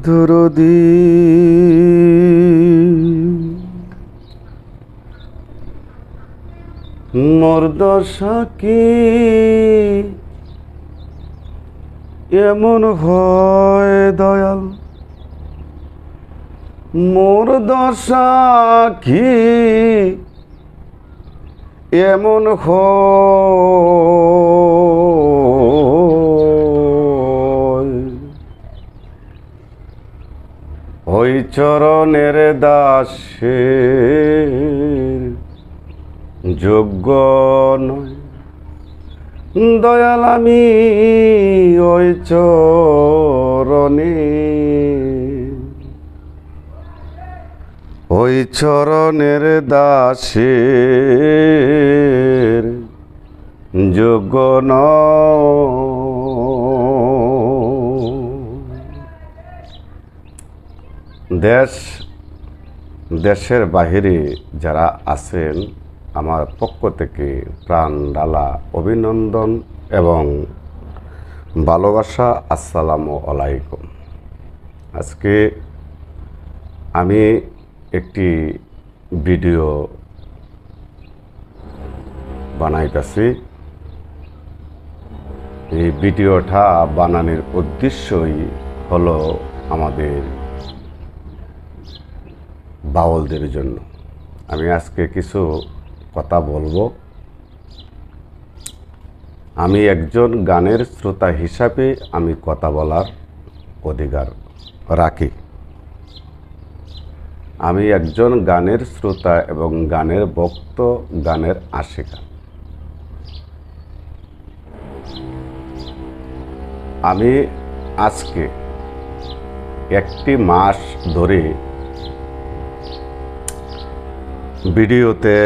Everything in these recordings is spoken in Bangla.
দরদী মোর দশা কি এমন হয় দয়াল, মোর দশা কি এমন হয়, ওই চরণের দাসের যোগ্য নয় দয়াল আমি ওই চরণে, ওই চরণের দাসের যোগ্য দেশের বাহিরে যারা আছেন আমার পক্ষ থেকে প্রাণ ঢালা অভিনন্দন এবং ভালোবাসা। আসসালামু আলাইকুম। আজকে আমি একটি ভিডিও বানাইতেছি। এই ভিডিওটা বানানোর উদ্দেশ্যই হলো আমাদের বাউলদের জন্য। আমি আজকে কিছু কথা বলবো। আমি একজন গানের শ্রোতা হিসাবে আমি কথা বলার অধিকার রাখি। আমি একজন গানের শ্রোতা এবং গানের ভক্ত, গানের আশিকা। আমি আজকে একটি মাস ধরে ভিডিওতে,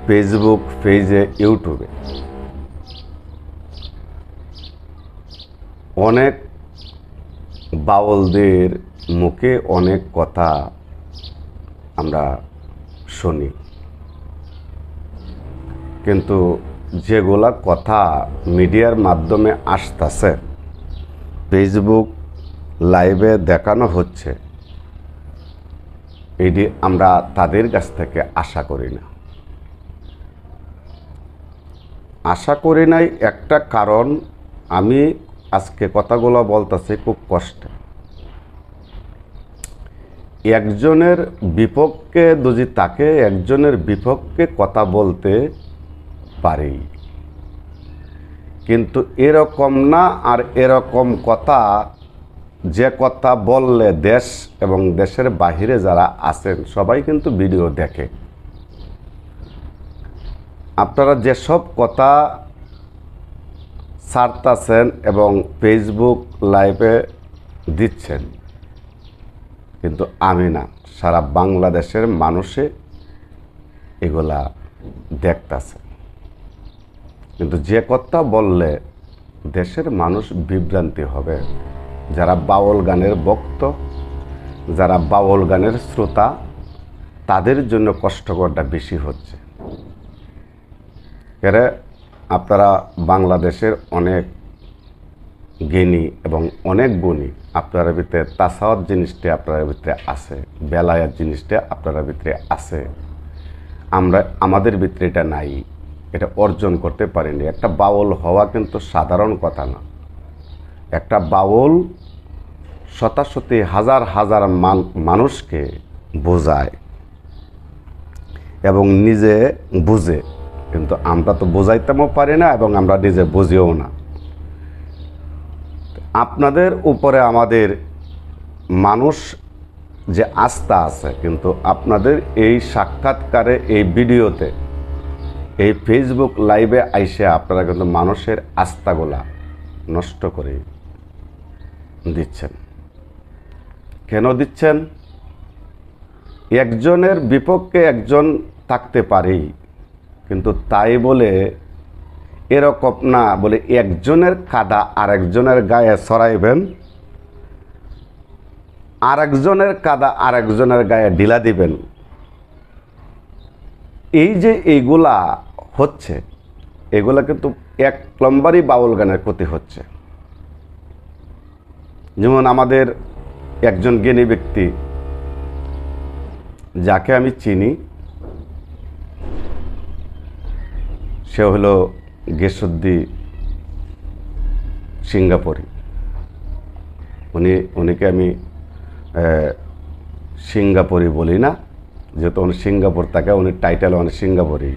ফেসবুক পেজে, ইউটিউবে অনেক বাউলদের মুখে অনেক কথা আমরা শুনি, কিন্তু যেগুলা কথা মিডিয়ার মাধ্যমে আসতেছে, ফেসবুক লাইভে দেখানো হচ্ছে, এটি আমরা তাদের কাছ থেকে আশা করি না। আশা করি নাই একটা কারণ, আমি আজকে কথাগুলো বলতেছি খুব কষ্টে। একজনের বিপক্ষে যদি তাকে একজনের বিপক্ষে কথা বলতে পারি, কিন্তু এরকম না। আর এরকম কথা, যে কথা বললে দেশ এবং দেশের বাহিরে যারা আছেন সবাই কিন্তু ভিডিও দেখে। আপনারা যেসব কথা ছাড়তেছেন এবং ফেসবুক লাইভে দিচ্ছেন, কিন্তু আমি না, সারা বাংলাদেশের মানুষে এগুলা দেখতেছে। কিন্তু যে কথা বললে দেশের মানুষ বিভ্রান্তি হবে, যারা বাউল গানের ভক্ত, যারা বাউল গানের শ্রোতা, তাদের জন্য কষ্টকরটা বেশি হচ্ছে। এরা আপনারা বাংলাদেশের অনেক জ্ঞানী এবং অনেক গুণী, আপনার ভিতরে তাসাওয়াত জিনিসটা আপনার ভিতরে আছে, বেলায়াত জিনিসটা আপনার ভিতরে আছে। আমাদের ভিতরে এটা নাই, এটা অর্জন করতে পারিনি। একটা বাউল হওয়া কিন্তু সাধারণ কথা না। একটা বাউল শতাশতি হাজার হাজার মানুষকে বোঝায় এবং নিজে বুঝে, কিন্তু আমরা তো বোঝাইতেও পারি না এবং আমরা নিজে বুঝিও না। আপনাদের উপরে আমাদের মানুষ যে আস্থা আছে, কিন্তু আপনাদের এই সাক্ষাৎকারে, এই ভিডিওতে, এই ফেসবুক লাইভে আইসে আপনারা কিন্তু মানুষের আস্থাগুলা নষ্ট করে দিচ্ছেন। কেন দিচ্ছেন? একজনের বিপক্ষে একজন থাকতে পারি, কিন্তু তাই বলে এরকম না বলে একজনের কাদা আরেকজনের গায়ে ছড়াইবেন, আরেকজনের কাদা আরেকজনের গায়ে ঢিলা দিবেন। এই যে এইগুলা হচ্ছে, এগুলা কিন্তু এক নম্বরই বাউল গানের ক্ষতি হচ্ছে। যেমন আমাদের একজন জ্ঞানী ব্যক্তি যাকে আমি চিনি, সে হলো গেসুদ্দি সিঙ্গাপুরি। উনিকে আমি সিঙ্গাপুরি বলি না, যেহেতু উনি সিঙ্গাপুর থাকে, উনি টাইটেল অনেক সিঙ্গাপুরি,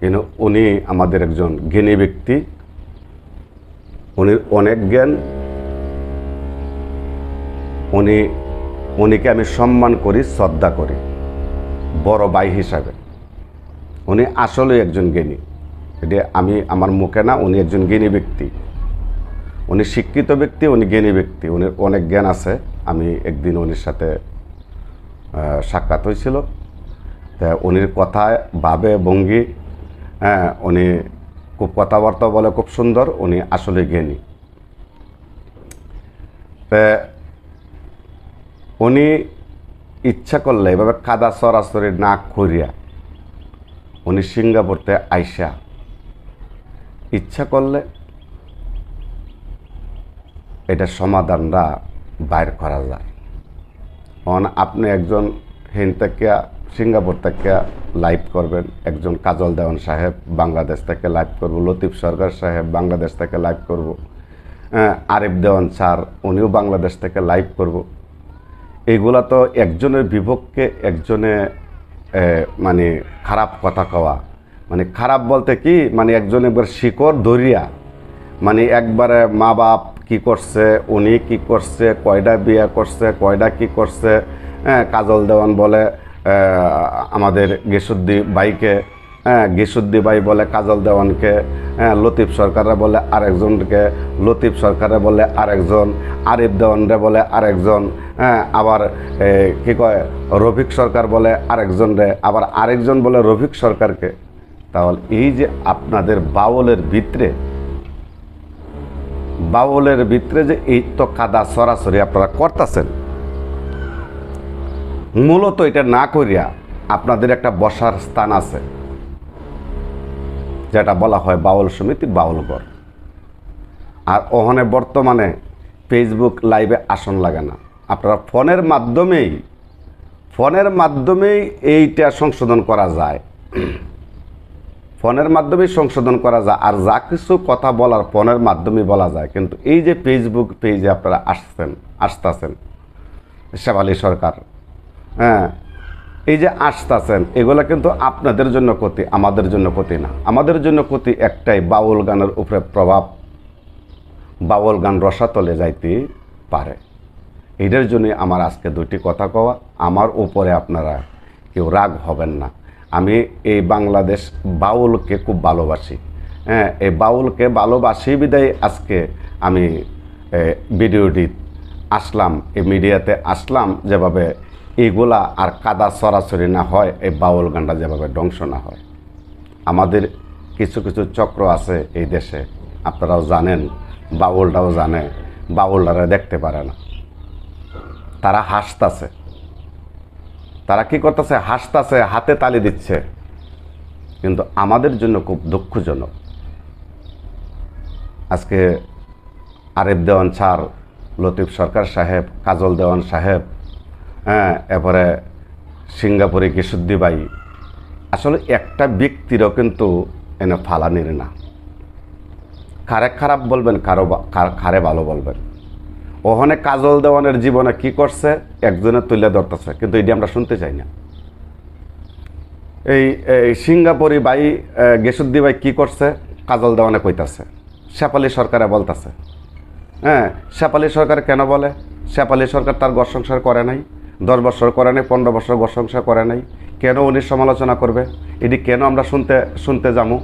কিন্তু উনি আমাদের একজন জ্ঞানী ব্যক্তি। উনি অনেক জ্ঞান, উনিকে আমি সম্মান করি, শ্রদ্ধা করি বড় ভাই হিসাবে। উনি আসলে একজন জ্ঞানী, এটা আমি আমার মুখে না, উনি একজন জ্ঞানী ব্যক্তি, উনি শিক্ষিত ব্যক্তি, উনি জ্ঞানী ব্যক্তি, উনির অনেক জ্ঞান আছে। আমি একদিন উনির সাথে সাক্ষাৎ হয়েছিল, তা উনির কথায় ভাবে ভঙ্গি, উনি খুব কথাবার্তা বলে খুব সুন্দর, উনি আসলে জ্ঞানী। তা উনি ইচ্ছা করলে এভাবে কাদা সরাসরি না করিয়া উনি সিঙ্গাপুরতে আইসা ইচ্ছা করলে এটা সমাধানটা বাইর করা যায়। আপনি একজন থেকে সিঙ্গাপুর থেকে লাইভ করবেন, একজন কাজল দেওয়ান সাহেব বাংলাদেশ থেকে লাইভ করব, লতিফ সরকার সাহেব বাংলাদেশ থেকে লাইভ করব, আরিফ দেওয়ান স্যার উনিও বাংলাদেশ থেকে লাইভ করব। এইগুলা তো একজনের বিপক্ষে একজনে মানে খারাপ কথা কওয়া, মানে খারাপ বলতে কি, মানে একজন একবার শিকড় ধরিয়া, মানে একবারে মা বাপ কি করছে, উনি কি করছে, কয়টা বিয়ে করছে, কয়টা কি করছে, কাজল দেওয়ান বলে আমাদের গেসুদ্দি ভাইকে, গেসুদ্দি ভাই বলে কাজল দেওয়ানকে, লতিফ সরকাররা বলে আরেকজনকে, লতিফ সরকারে বলে আরেকজন, আরিফ দেওয়ানরে বলে আরেকজন, আবার কি কয় রফিক সরকার বলে আরেকজনরে, আবার আরেকজন বলে রফিক সরকারকে। তাহলে এই যে আপনাদের বাউলের ভিতরে যে এই তো কাদা সরাসরি আপনারা করতেছেন, মূলত এটা না করিয়া আপনাদের একটা বসার স্থান আছে, যেটা বলা হয় বাউল সমিতি, বাউলঘর। আর ওখানে বর্তমানে ফেসবুক লাইভে আসন লাগে না, আপনারা ফোনের মাধ্যমেই এইটা সংশোধন করা যায়, ফোনের মাধ্যমেই সংশোধন করা যায়। আর যা কিছু কথা বলার ফোনের মাধ্যমেই বলা যায়, কিন্তু এই যে ফেসবুক পেজে আপনারা আসতেছেন শেফালী সরকার, এই যে আসতেছেন, এগুলো কিন্তু আপনাদের জন্য ক্ষতি, আমাদের জন্য ক্ষতি না। আমাদের জন্য ক্ষতি একটাই, বাউল গানের উপরে প্রভাব, বাউল গান রসাতলে যাইতে পারে। এটার জন্যই আমার আজকে দুটি কথা কওয়া। আমার উপরে আপনারা কেউ রাগ হবেন না। আমি এই বাংলাদেশ বাউলকে খুব ভালোবাসি, এই বাউলকে ভালোবাসি বিদায় আজকে আমি ভিডিওটি আসলাম, এই মিডিয়াতে আসলাম, যেভাবে এইগুলা আর কাদা সরাসরি না হয়, এই বাউল গানটা যেভাবে ধ্বংস না হয়। আমাদের কিছু কিছু চক্র আছে এই দেশে, আপনারাও জানেন, বাউলটাও জানে, বাউলটারা দেখতে পারে না, তারা হাসতাছে, তারা কি করতেছে, হাসতাছে, হাতে তালি দিচ্ছে, কিন্তু আমাদের জন্য খুব দুঃখজনক। আজকে আরিফ দেওয়ান স্যার, লতিফ সরকার সাহেব, কাজল দেওয়ান সাহেব, এরপরে সিঙ্গাপুরি গেসুদ্দি ভাই, আসলে একটা ব্যক্তিরও কিন্তু এনে ফালানির না। কারে খারাপ বলবেন, কারে ভালো বলবেন। ওখানে কাজল দেওয়ানের জীবনে কি করছে একজনে তুলে ধরতেছে, কিন্তু এটি আমরা শুনতে চাই না। এই সিঙ্গাপুরি ভাই, গেসুদ্দি ভাই কি করছে কাজল দেওয়ানে কইতাছে, শেফালী সরকারে বলতেছে। শেফালী সরকার কেন বলে? শেফালী সরকার তার ঘর সংসার করে নাই, 10 বছর করে নাই, 15 বছর ঘর সংসার করে নাই, কেন উনি সমালোচনা করবে? এটি কেন আমরা শুনতে যাবো?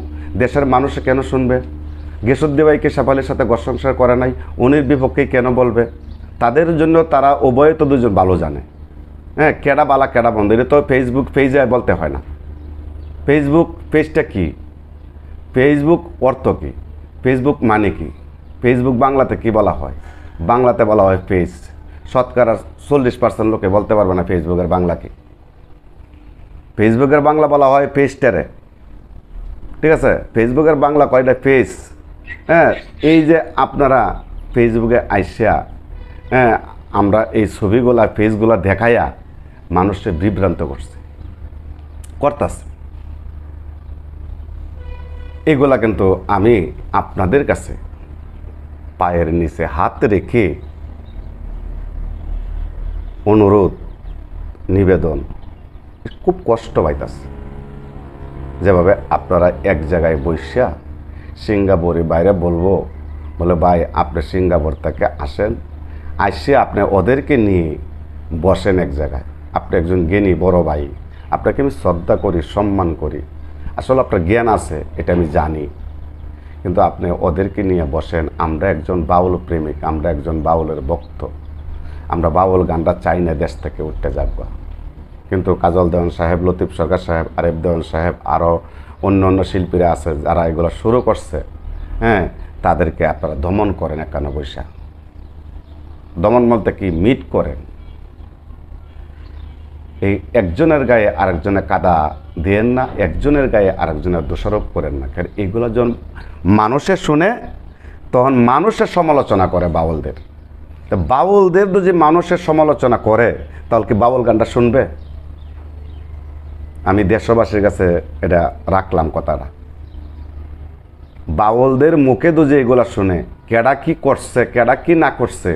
দেশের মানুষে কেন শুনবে? গেসুদ্দি ভাইকে শেফালীর সাথে ঘর সংসার করে নাই, উনির বিপক্ষেই কেন বলবে? তাদের জন্য তারা উভয়ে তো দুজন ভালো জানে, কেডা বালা কেডা বন্ধ। এটা তো ফেসবুক পেজে বলতে হয় না। ফেসবুক পেজটা কি, ফেসবুক অর্থ কি, ফেসবুক মানে কি, ফেসবুক বাংলাতে কি বলা হয়? বাংলাতে বলা হয় পেজ। শতকরা 40% লোকে বলতে পারবে না ফেসবুকের বাংলা কি। ফেসবুকের বাংলা বলা হয় পেজটারে, ঠিক আছে? ফেসবুকের বাংলা কয়টা পেজ। এই যে আপনারা ফেসবুকে আইসা আমরা এই ছবিগুলা ফেসগুলা দেখাইয়া মানুষকে বিভ্রান্ত করতেছে। এগুলা কিন্তু আমি আপনাদের কাছে পায়ের নিচে হাত রেখে অনুরোধ নিবেদন, খুব কষ্ট পাইতাছে। যেভাবে আপনারা এক জায়গায় বসিয়া সিঙ্গাপুরে বাইরে বলে ভাই আপনি সিঙ্গাপুর থেকে আসেন, আসে আপনি ওদেরকে নিয়ে বসেন এক জায়গায়। আপনি একজন জ্ঞানী বড় ভাই, আপনাকে আমি শ্রদ্ধা করি, সম্মান করি, আসলে আপনার জ্ঞান আছে এটা আমি জানি, কিন্তু আপনি ওদেরকে নিয়ে বসেন। আমরা একজন বাউল প্রেমিক, আমরা একজন বাউলের ভক্ত, আমরা বাউল গানটা চাই না দেশ থেকে উঠতে যাবো। কিন্তু কাজল দেওয়ান সাহেব, লতিফ সরকার সাহেব, আরিফ দেওয়ান সাহেব, আরও অন্য অন্য শিল্পীরা আছে যারা এগুলো শুরু করছে, হ্যাঁ, তাদেরকে আপনারা দমন করেন। একান্ন পয়সা দমন বলতে কি, মিট করেন। এই একজনের গায়ে আরেকজনের কাদা দেন না, একজনের গায়ে আরেকজনের দোষারোপ করেন না। কারণ এগুলো যখন মানুষে শুনে তখন মানুষের সমালোচনা করে বাউলদের। তো বাউলদের যদি মানুষের সমালোচনা করে তাহলে কি বাউল গানটা শুনবে? আমি দেশবাসীর কাছে এটা রাখলাম কথাটা। বাউলদের মুখে দুজে এগুলা শুনে কেডা কি করছে, কেডা কি না করছে,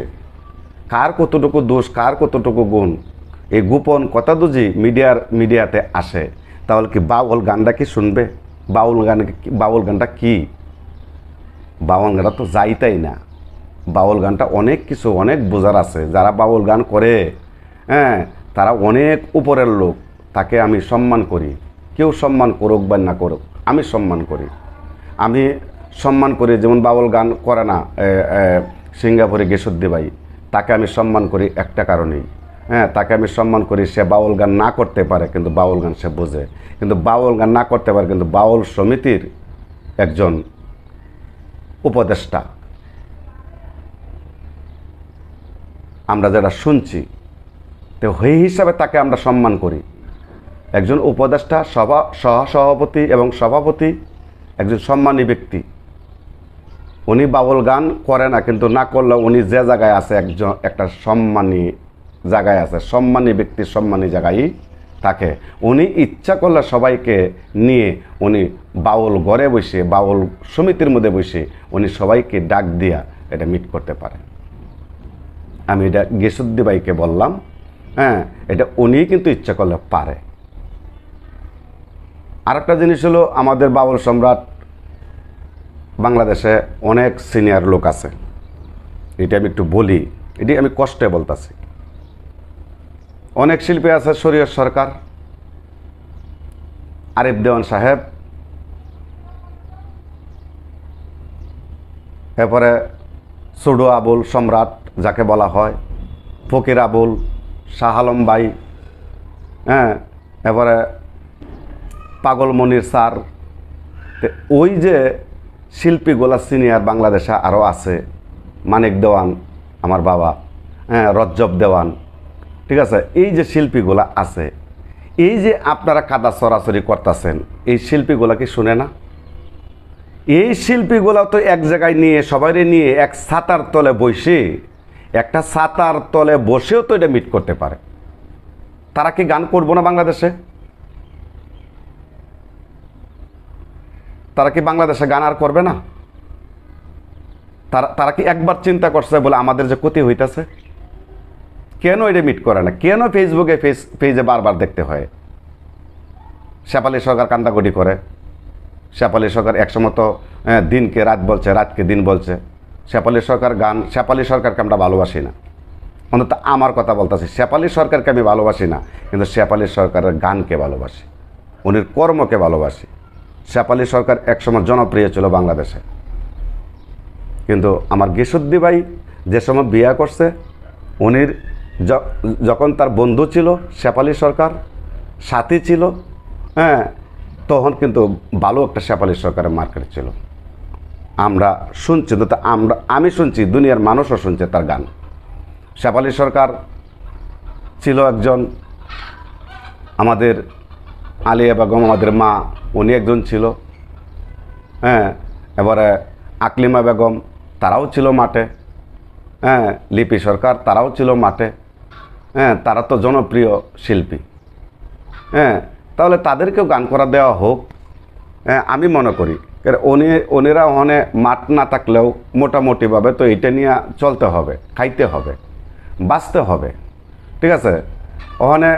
কার কতটুকু দোষ, কার কতটুকু গুণ, এই গোপন কথা দুজি মিডিয়াতে আসে, তাহলে কি বাউল গানটা কি শুনবে? বাউল গানটা কি? বাউল গানটা তো যাইতাই না। বাউল গানটা অনেক কিছু, অনেক বোঝার আছে। যারা বাউল গান করে, হ্যাঁ, তারা অনেক উপরের লোক, তাকে আমি সম্মান করি। কেউ সম্মান করুক বা না করুক, আমি সম্মান করি। আমি সম্মান করি, যেমন বাউল গান করে না সিঙ্গাপুরে গেসুদ্দি ভাই, তাকে আমি সম্মান করি একটা কারণেই, হ্যাঁ, তাকে আমি সম্মান করি। সে বাউল গান না করতে পারে কিন্তু বাউল গান সে বোঝে, কিন্তু বাউল গান না করতে পারে কিন্তু বাউল সমিতির একজন উপদেষ্টা। আমরা যারা শুনছি তো সেই হিসাবে তাকে আমরা সম্মান করি। একজন উপদেষ্টা, সহসভাপতি এবং সভাপতি, একজন সম্মানী ব্যক্তি। উনি বাউল গান করে না, কিন্তু না করলেও উনি যে জায়গায় আছে একটা সম্মানী জায়গায় আছে, সম্মানী ব্যক্তি সম্মানী জায়গায় থাকে। উনি ইচ্ছা করলে সবাইকে নিয়ে উনি বাউল ঘরে বসে, বাউল সমিতির মধ্যে বসে উনি সবাইকে ডাক দিয়া এটা মিট করতে পারেন। আমি এটা গেসুদ্দি ভাইকে বললাম, হ্যাঁ, এটা উনি কিন্তু ইচ্ছা করলে পারে। আরেকটা জিনিস হলো, আমাদের বাউল সম্রাট বাংলাদেশে অনেক সিনিয়র লোক আছে, এটা আমি একটু বলি, এটি আমি কষ্টে বলতেছি। অনেক শিল্পী আছে, শরীয়ত সরকার, আরিফ দেওয়ান সাহেব, এরপরে সুডো আবুল সম্রাট যাকে বলা হয়, ফকির আবুল, শাহ আলম ভাই, হ্যাঁ, এরপরে পাগল মনির স্যার। ওই যে শিল্পীগুলা সিনিয়র বাংলাদেশে আরও আছে, মানিক দেওয়ান আমার বাবা, হ্যাঁ, রজ্জব দেওয়ান, ঠিক আছে। এই যে শিল্পীগুলা আছে, এই যে আপনারা কাদা সরাসরি করতেছেন, এই শিল্পীগুলা কি শুনে না? এই শিল্পীগুলা তো এক জায়গায় নিয়ে সবাই নিয়ে এক ছাতার তলে বসে, একটা ছাতার তলে বসেও তো এটা মিট করতে পারে। তারা কি গান করবো না বাংলাদেশে? তারা কি বাংলাদেশে গান আর করবে না? তারা কি একবার চিন্তা করছে বলে আমাদের যে ক্ষতি হইতেছে? কেন এটা মিট করে না? কেন ফেসবুকে পেজে বারবার দেখতে হয়? শেফালি সরকার কান্দাকটি করে। শেফালি সরকার একসময় তো দিনকে রাত বলছে, রাতকে দিন বলছে। শেফালি সরকার গান, শেফালি সরকারকে আমরা ভালোবাসি না, অন্তত আমার কথা বলতেছি। শেফালি সরকারকে আমি ভালোবাসি না, কিন্তু শেফালি সরকারের গানকে ভালোবাসি, উনির কর্মকে ভালোবাসি। শেফালি সরকার একসময় জনপ্রিয় ছিল বাংলাদেশে, কিন্তু আমার গেসুদ্দি ভাই যে সময় বিয়ে করছে, উনির যখন তার বন্ধু ছিল শেফালি সরকার, সাথী ছিল, হ্যাঁ, তখন কিন্তু ভালো একটা শেফালি সরকারের মার্কেট ছিল। আমরা শুনছি তো, আমি শুনছি, দুনিয়ার মানুষও শুনছে তার গান। শেফালি সরকার ছিল একজন, আমাদের আলিয়া বেগম আমাদের মা, উনি একজন ছিল, হ্যাঁ, এবারে আকলিমা বেগম, তারাও ছিল মাঠে, হ্যাঁ, লিপি সরকার, তারাও ছিল মাঠে। হ্যাঁ, তারা তো জনপ্রিয় শিল্পী। হ্যাঁ, তাহলে তাদেরকেও গান করা দেওয়া হোক। হ্যাঁ, আমি মনে করি ওনেরা ওখানে মাঠ না থাকলেও মোটামুটিভাবে তো এটা নিয়ে চলতে হবে, খাইতে হবে, বাঁচতে হবে। ঠিক আছে, ওখানে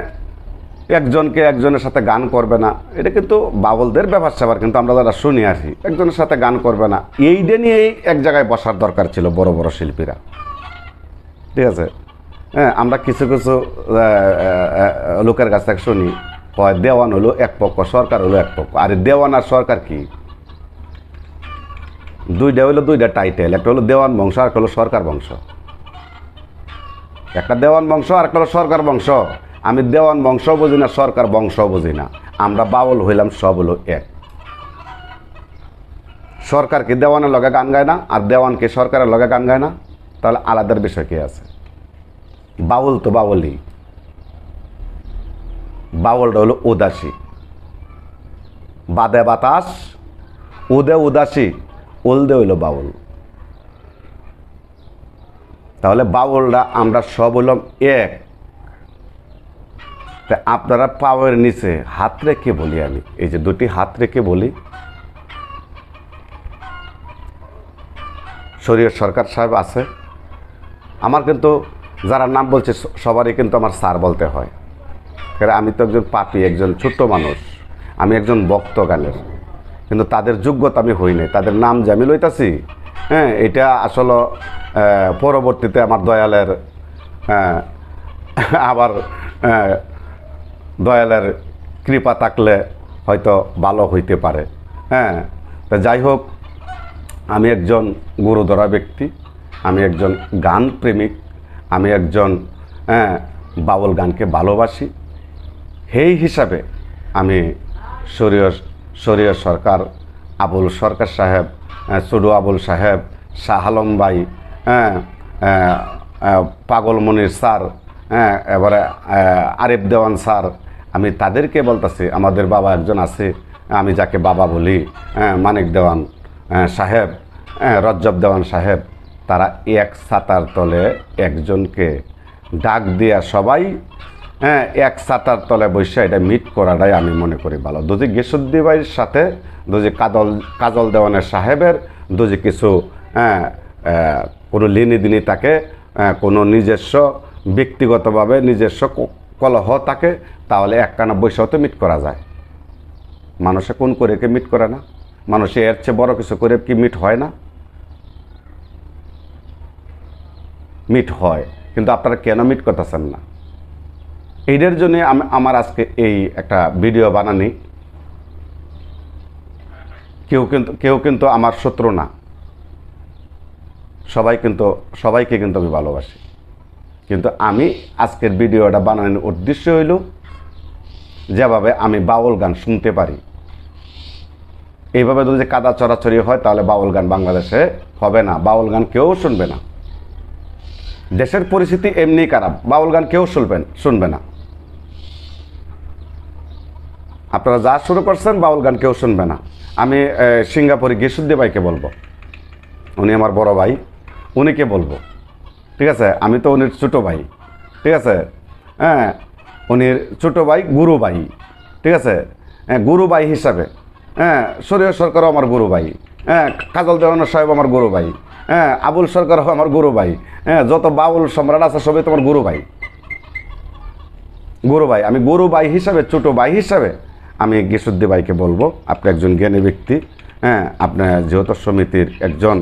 একজনকে একজনের সাথে গান করবে না, এটা কিন্তু বাউলদের ব্যাপার স্যাপার, কিন্তু আমরা যারা শুনি আসি একজনের সাথে গান করবে না, এইটা নিয়েই এক জায়গায় বসার দরকার ছিল বড় বড় শিল্পীরা। ঠিক আছে, হ্যাঁ, আমরা কিছু কিছু লোকের কাছ থেকে শুনি, হয় দেওয়ান হলো এক পক্ষ, সরকার হলো এক পক্ষ। আরে দেওয়ান আর সরকার কি? দুইটা হলো দুইটা টাইটেল, একটা হলো দেওয়ান বংশ আর একটা হলো সরকার বংশ। একটা দেওয়ান বংশ আর একটা হলো সরকার বংশ। আমি দেওয়ান বংশ বুঝি না, সরকার বংশ বুঝি না, আমরা বাউল হইলাম সব হলো এক। সরকার কি দেওয়ানের লগে গান গায় না, আর দেওয়ান কি সরকারের লগে গান গায় না? তাহলে আলাদার বিষয় কি আছে? বাউল তো বাউলই। বাউলটা হলো উদাসী, বাদে বাতাস, উদে উদাসী, উলদে হইল বাউল। তাহলে বাউলরা আমরা সব হইলাম এক। তা আপনারা পাওয়ার নিচে হাত রেখে বলি, আমি এই যে দুটি হাত রেখে বলি, শরীয়ত সরকার সাহেব আছে। আমার কিন্তু যারা নাম বলছে সবারই কিন্তু আমার স্যার বলতে হয়, কারণ আমি তো একজন পাপী, একজন ছোট্ট মানুষ, আমি একজন ভক্ত গানের, কিন্তু তাদের যোগ্যতা আমি হই নাই, তাদের নাম যে আমি লইতাছি। হ্যাঁ, এটা আসলে পরবর্তীতে আমার দয়ালের আবার দয়ালের কৃপা থাকলে হয়তো ভালো হইতে পারে। হ্যাঁ, তা যাই হোক, আমি একজন গুরুধরা ব্যক্তি, আমি একজন গান প্রেমিক, আমি একজন বাউল গানকে ভালোবাসি। সেই হিসাবে আমি শরীয়ত সরকার, আবুল সরকার সাহেব, সুডু আবুল সাহেব, শাহ আলম ভাই, পাগল মনির স্যার, এবারে আরিফ দেওয়ান স্যার, আমি তাদেরকে বলতেছি, আমাদের বাবা একজন আছে, আমি যাকে বাবা বলি, মানিক দেওয়ান সাহেব, রজ্জব দেওয়ান সাহেব, তারা এক ছাতার তলে একজনকে ডাক দিয়া সবাই এক ছাতার তলে বসে এটা মিট করাটাই আমি মনে করি ভালো। দুজি গেসুদ্দি ভাইয়ের সাথে দুজি কাজল দেওয়ানের সাহেবের দুজি কিছু কোনো লিনিদিনি থাকে, কোনো নিজস্ব ব্যক্তিগতভাবে নিজস্ব কলহ থাকে, তাহলে একখানা বৈশাও তো মিট করা যায়। মানুষে কোন করে কি মিট করে না? মানুষে এর চেয়ে বড় কিছু করে কি মিট হয় না? মিট হয়, কিন্তু আপনারা কেন মিট করতেছেন না? এইটার জন্য আমার আজকে এই একটা ভিডিও বানানি। কেউ কিন্তু আমার শত্রু না, সবাইকে কিন্তু আমি ভালোবাসি, কিন্তু আমি আজকের ভিডিওটা বানানোর উদ্দেশ্য হইল, যেভাবে আমি বাউল গান শুনতে পারি, এইভাবে যদি কাদা চড়াচড়ি হয় তাহলে বাউল গান বাংলাদেশে হবে না, বাউল গান কেউ শুনবে না। দেশের পরিস্থিতি এমনি খারাপ, বাউল গান কেউ শুনবে না। আপনারা যা শুরু করছেন, বাউল গান কেউ শুনবে না। আমি সিঙ্গাপুরে গিয়াসুদ্দিন ভাইকে বলবো, উনি আমার বড় ভাই, উনিকে বলবো। ঠিক আছে, আমি তো উনির ছোটো ভাই। ঠিক আছে, হ্যাঁ, উনির ছোটো ভাই, গুরু ভাই। ঠিক আছে, গুরু ভাই হিসাবে, শরীয়ত সরকারও আমার গুরু ভাই, কাজল দেওয়ান সাহেব আমার গুরু ভাই, আবুল সরকারও আমার গুরু ভাই, যত বাউল সম্রাট আছে সবই তোমার গুরু ভাই। আমি গুরু ভাই হিসাবে, ছোটো ভাই হিসাবে আমি গিয়াসুদ্দিন ভাইকে বলবো, আপনি একজন জ্ঞানী ব্যক্তি, আপনি যেহেতু সমিতির একজন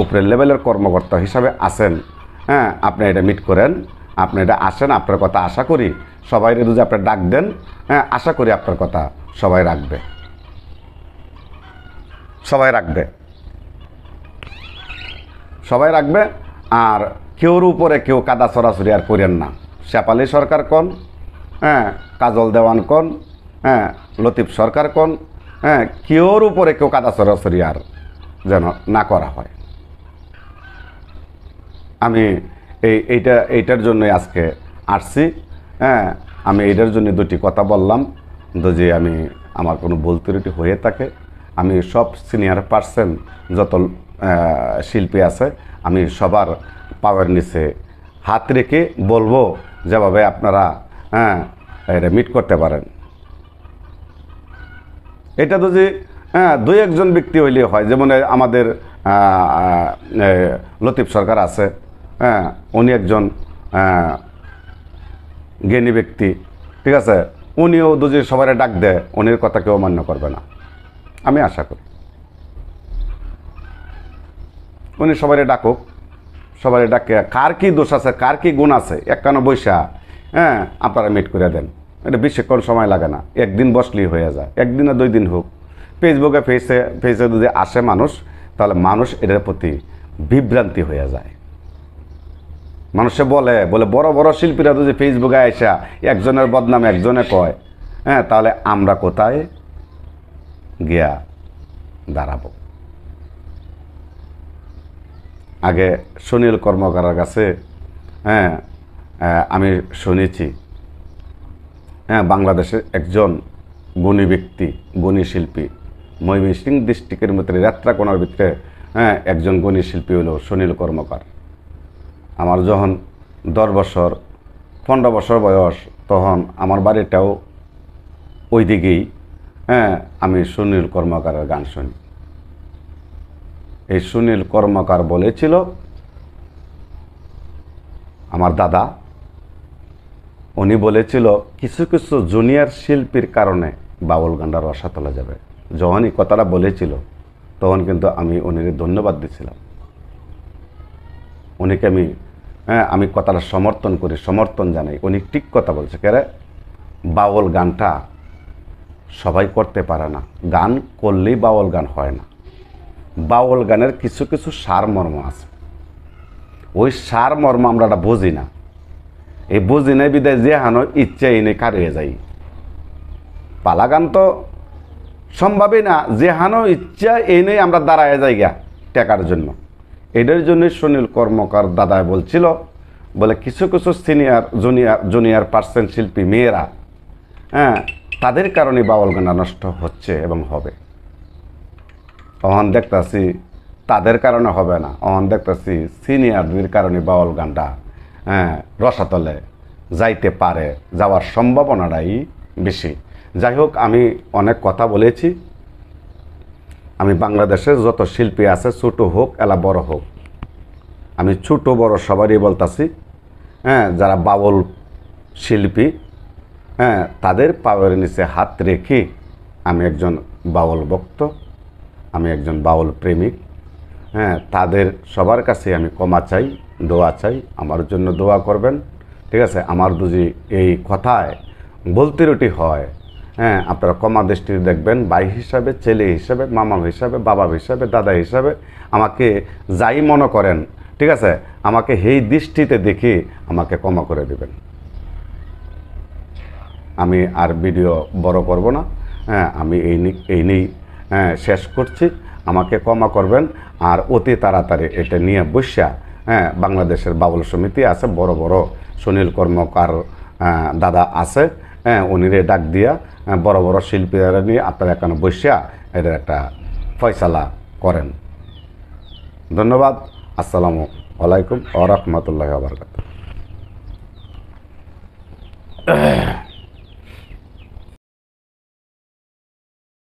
উপরের লেভেলের কর্মকর্তা হিসাবে আছেন, আপনি এটা মিট করেন, আপনি এটা আসেন, আপনার কথা আশা করি সবাই যদি আপনি ডাক দেন, আশা করি আপনার কথা সবাই রাখবে। আর কেউর উপরে কেউ কাদা ছড়াছড়ি আর করেন না। শেফালি সরকার কোন, কাজল দেওয়ান কোন, লতিফ সরকার কোন, কেউর উপরে কেউ কাদা ছড়াছড়ি আর যেন না করা হয়। আমি এইটার জন্যই আজকে আসছি। আমি এইটার জন্য দুটি কথা বললাম, যদি আমার কোনো ভুল ত্রুটি হয়ে থাকে, আমি সব সিনিয়র পার্সন যত শিল্পী আছে, আমি সবার পাওয়ার নিচে হাত রেখে বলবো যেভাবে আপনারা এটা মিট করতে পারেন। এটা তো যে দুই একজন ব্যক্তি হইলে হয়, যেমন আমাদের লতিফ সরকার আছে, উনি একজন জ্ঞানী ব্যক্তি, ঠিক আছে, উনিও যদি সবাই ডাক দেয় উনির কথা কেউ মান্য করবে না, আমি আশা করি। উনি সবাই ডাকুক, সবাই ডাকে, কার কি দোষ আছে কার কি গুণ আছে একখানা বৈশা আপনারা মিট করে দেন। এটা বেশিক্ষণ সময় লাগে না, একদিন বসলেই হয়ে যায়, একদিন না 2 দিন হোক। ফেসবুকে ফেসে যদি আসে মানুষ, তাহলে মানুষ এটার প্রতি বিভ্রান্তি হয়ে যায়। মানুষে বলে বড় বড় শিল্পীরা যদি ফেসবুকে আসা একজনের বদনাম একজনে কয়, তাহলে আমরা কোথায় গিয়া দাঁড়াবো? আগে সুনীল কর্মকারের কাছে আমি শুনেছি, বাংলাদেশের একজন গুণী ব্যক্তি, গুণী শিল্পী, ময়মনসিংহ ডিস্ট্রিক্টের ভিতরে রাত্রাকোনার ভিতরে একজন গুণী শিল্পী হলো সুনীল কর্মকার। আমার যখন 10 বছর 15 বছর বয়স, তখন আমার বাড়িটাও ওই দিকেই, আমি সুনীল কর্মকারের গান শুনি। এই সুনীল কর্মকার বলেছিল, আমার দাদা, উনি বলেছিল কিছু কিছু জুনিয়র শিল্পীর কারণে বাউল গানটা রসাতলে যাবে। যখন এই কথাটা বলেছিল তখন কিন্তু আমি উনির ধন্যবাদ দিছিলাম। উনিকে আমি কথাটা সমর্থন করি, সমর্থন জানাই। উনি ঠিক কথা বলছে, কেরে বাউল গানটা সবাই করতে পারে না, গান করলেই বাউল গান হয় না। বাউল গানের কিছু কিছু সারমর্ম আছে, ওই সারমর্ম আমরা বুঝি না। এই বুঝি নাই বিদায় যে হানো ইচ্ছে এনে কারিয়ে যাই। পালা গান তো সম্ভবই না, যে হানো ইচ্ছা এনেই আমরা দাঁড়ায় যাই গা টেকার জন্য। এটার জন্য সুনীল কর্মকার দাদায় বলছিল, বলে কিছু কিছু সিনিয়র জুনিয়র পার্সেন্ট শিল্পী মেয়েরা, তাদের কারণে বাউল গানটা নষ্ট হচ্ছে এবং হবে। অহন দেখতেছি তাদের কারণে হবে না, অহন দেখতেছি সিনিয়রদের কারণে বাউল গানটা রসাতলে যাইতে পারে, যাওয়ার সম্ভাবনাটাই বেশি। যাই হোক, আমি অনেক কথা বলেছি। আমি বাংলাদেশের যত শিল্পী আছে, ছোট হোক এলা বড় হোক, আমি ছোট বড় সবারই বলতাছি, যারা বাউল শিল্পী, তাদের পায়ের নিচে হাত রেখে আমি একজন বাউল ভক্ত, আমি একজন বাউল প্রেমিক, তাদের সবার কাছে আমি ক্ষমা চাই, দোয়া চাই, আমার জন্য দোয়া করবেন, ঠিক আছে। আমার যদি এই কথায় বলতে রুটি হয়, আপনারা ক্ষমা দৃষ্টিতে দেখবেন। ভাই হিসাবে, ছেলে হিসাবে, মামা হিসাবে, বাবা হিসাবে, দাদা হিসাবে আমাকে যাই মনে করেন, ঠিক আছে, আমাকে এই দৃষ্টিতে দেখে আমাকে ক্ষমা করে দেবেন। আমি আর ভিডিও বড় করব না, আমি এই নিয়েই শেষ করছি। আমাকে ক্ষমা করবেন। আর অতি তাড়াতাড়ি এটা নিয়ে বসা, বাংলাদেশের বাউল সমিতি আছে, বড় বড় সুনীল কর্মকার দাদা আছে, উনিরে ডাক দিয়া বড় বড় শিল্পীরা নিয়ে আপনারা এখানে বসিয়া এটার একটা ফয়সালা করেন। ধন্যবাদ। আসসালামু আলাইকুম ওয়া রাহমাতুল্লাহি ওয়া বারাকাতুহু।